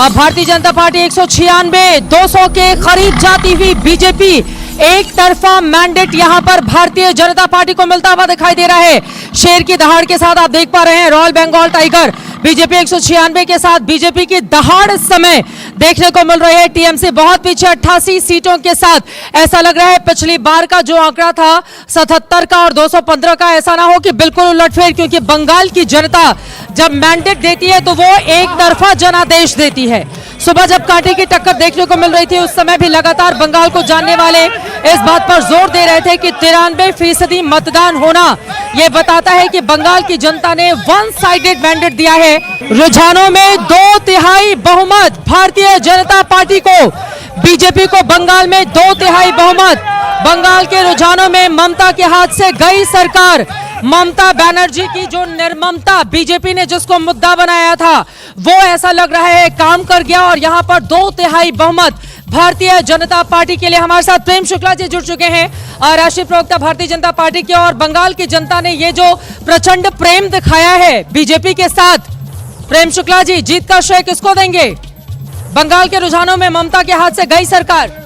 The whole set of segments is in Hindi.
अब भारतीय जनता पार्टी 196, 200 के करीब जाती हुई बीजेपी एक तरफा मैंडेट यहां पर भारतीय जनता पार्टी को मिलता हुआ दिखाई दे रहा है। शेर की दहाड़ के साथ आप देख पा रहे हैं रॉयल बंगाल टाइगर बीजेपी 196 के साथ बीजेपी की दहाड़ इस समय देखने को मिल रही है। टीएमसी बहुत पीछे 88 सीटों के साथ। ऐसा लग रहा है पिछली बार का जो आंकड़ा था 77 का और 215 का, ऐसा ना हो कि बिल्कुल उलटफेर, क्योंकि बंगाल की जनता जब मैंडेट देती है तो वो एक तरफा जनादेश देती है। सुबह जब कांटे की टक्कर देखने को मिल रही थी उस समय भी लगातार बंगाल को जानने वाले इस बात पर जोर दे रहे थे कि 93% मतदान होना यह बताता है कि बंगाल की जनता ने वन साइडेड मैंडेट दिया है। रुझानों में 2/3 बहुमत भारतीय जनता पार्टी को, बीजेपी को बंगाल में 2/3 बहुमत। बंगाल के रुझानों में ममता के हाथ से गई सरकार। ममता बनर्जी की जो निर्ममता बीजेपी ने जिसको मुद्दा बनाया था वो ऐसा लग रहा है काम कर गया और यहां पर 2/3 बहुमत भारतीय जनता पार्टी के लिए। हमारे साथ प्रेम शुक्ला जी जुड़ चुके हैं, राष्ट्रीय प्रवक्ता भारतीय जनता पार्टी के। और बंगाल की जनता ने ये जो प्रचंड प्रेम दिखाया है बीजेपी के साथ, प्रेम शुक्ला जी, जीत का श्रेय किसको देंगे? बंगाल के रुझानों में ममता के हाथ से गई सरकार।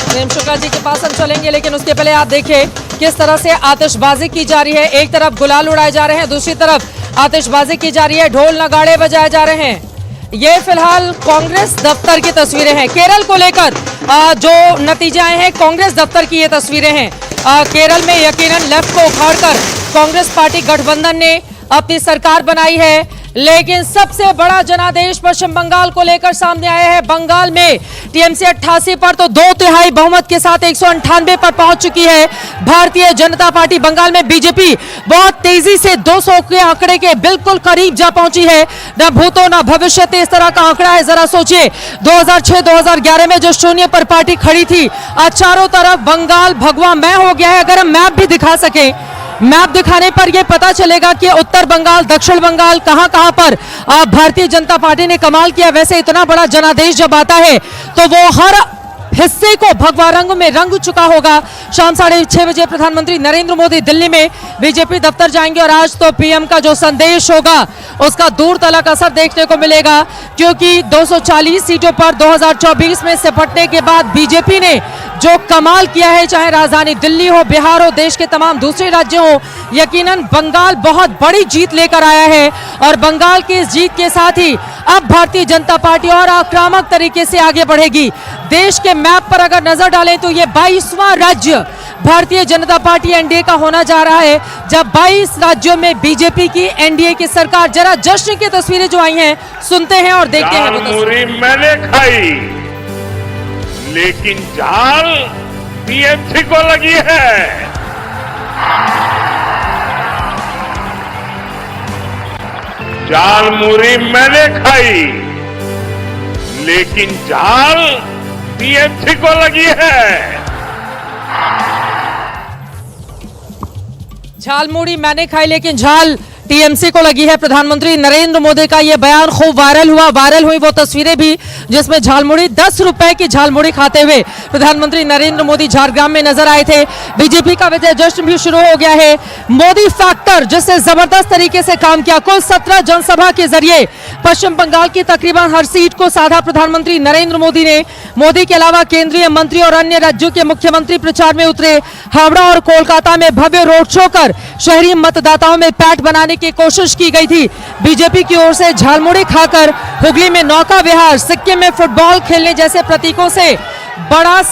प्रेम शुक्ला जी के पास हम चलेंगे, लेकिन उसके पहले आप देखिए किस तरह से आतिशबाजी की जा रही है। एक तरफ गुलाल उड़ाए जा रहे हैं, दूसरी तरफ आतिशबाजी की जा रही है, ढोल नगाड़े बजाए जा रहे हैं। ये फिलहाल कांग्रेस दफ्तर की तस्वीरें हैं। केरल को लेकर जो नतीजे आए हैं कांग्रेस दफ्तर की ये तस्वीरें हैं। केरल में यकीनन लेफ्ट को उखाड़कर कांग्रेस पार्टी गठबंधन ने अपनी सरकार बनाई है, लेकिन सबसे बड़ा जनादेश पश्चिम बंगाल को लेकर सामने आया है। बंगाल में टीएमसी 88 पर तो 2/3 बहुमत के साथ 198 पर पहुंच चुकी है भारतीय जनता पार्टी। बंगाल में बीजेपी बहुत तेजी से 200 के आंकड़े के बिल्कुल करीब जा पहुंची है। न भूतो न भविष्य इस तरह का आंकड़ा है। जरा सोचिए 2006-2011 में जो शून्य पर पार्टी खड़ी थी, आज चारों तरफ बंगाल भगवा मैं हो गया है। अगर हम मैप भी दिखा सके, मैप दिखाने पर यह पता चलेगा कि उत्तर बंगाल, दक्षिण बंगाल, कहां पर भारतीय जनता पार्टी ने कमाल किया। वैसे इतना बड़ा जनादेश जब आता है तो वो हर हिस्से को भगवा रंग में रंग चुका होगा। शाम 6:30 बजे प्रधानमंत्री नरेंद्र मोदी दिल्ली में बीजेपी दफ्तर जाएंगे और आज तो पीएम का जो संदेश होगा उसका दूर तलक असर देखने को मिलेगा, क्योंकि 240 सीटों पर 2024 में सिपटने के बाद बीजेपी ने जो कमाल किया है, चाहे राजधानी दिल्ली हो, बिहार हो, देश के तमाम दूसरे राज्य हो, यकीनन बंगाल बहुत बड़ी जीत लेकर आया है। और बंगाल की इस जीत के साथ ही अब भारतीय जनता पार्टी और आक्रामक तरीके से आगे बढ़ेगी। देश के मैप पर अगर नजर डालें तो ये 22वां राज्य भारतीय जनता पार्टी एनडीए का होना जा रहा है, जब 22 राज्यों में बीजेपी की एनडीए की सरकार। जरा जश्न की तस्वीरें जो आई हैं सुनते हैं और देखते हैं। मूरी मैंने खाई, लेकिन जाल टीएमसी को लगी है। जाल मूरी मैंने खाई, लेकिन जाल टीएमसी को लगी है। झाल मूड़ी मैंने खाई, लेकिन झाल टीएमसी को लगी है। प्रधानमंत्री नरेंद्र मोदी का यह बयान खूब वायरल हुआ। वायरल हुई वो तस्वीरें भी जिसमें झालमुड़ी 10 रुपए की झालमुड़ी खाते हुए प्रधानमंत्री नरेंद्र मोदी झारग्राम में नजर आए थे। बीजेपी का विजय जश्न भी शुरू हो गया है। मोदी फैक्टर जिससे जबरदस्त तरीके से काम किया। कुल 17 जनसभा के जरिए पश्चिम बंगाल की तकरीबन हर सीट को साधा प्रधानमंत्री नरेंद्र मोदी ने। मोदी के अलावा केंद्रीय मंत्री और अन्य राज्यों के मुख्यमंत्री प्रचार में उतरे। हावड़ा और कोलकाता में भव्य रोड शो कर शहरी मतदाताओं में पैठ बनाने की कोशिश की गई थी। बीजेपी की ओर से झालमुड़ी खाकर हुगली में नौका विहार, सिक्किम में फुटबॉल खेलने जैसे प्रतीकों से बड़ा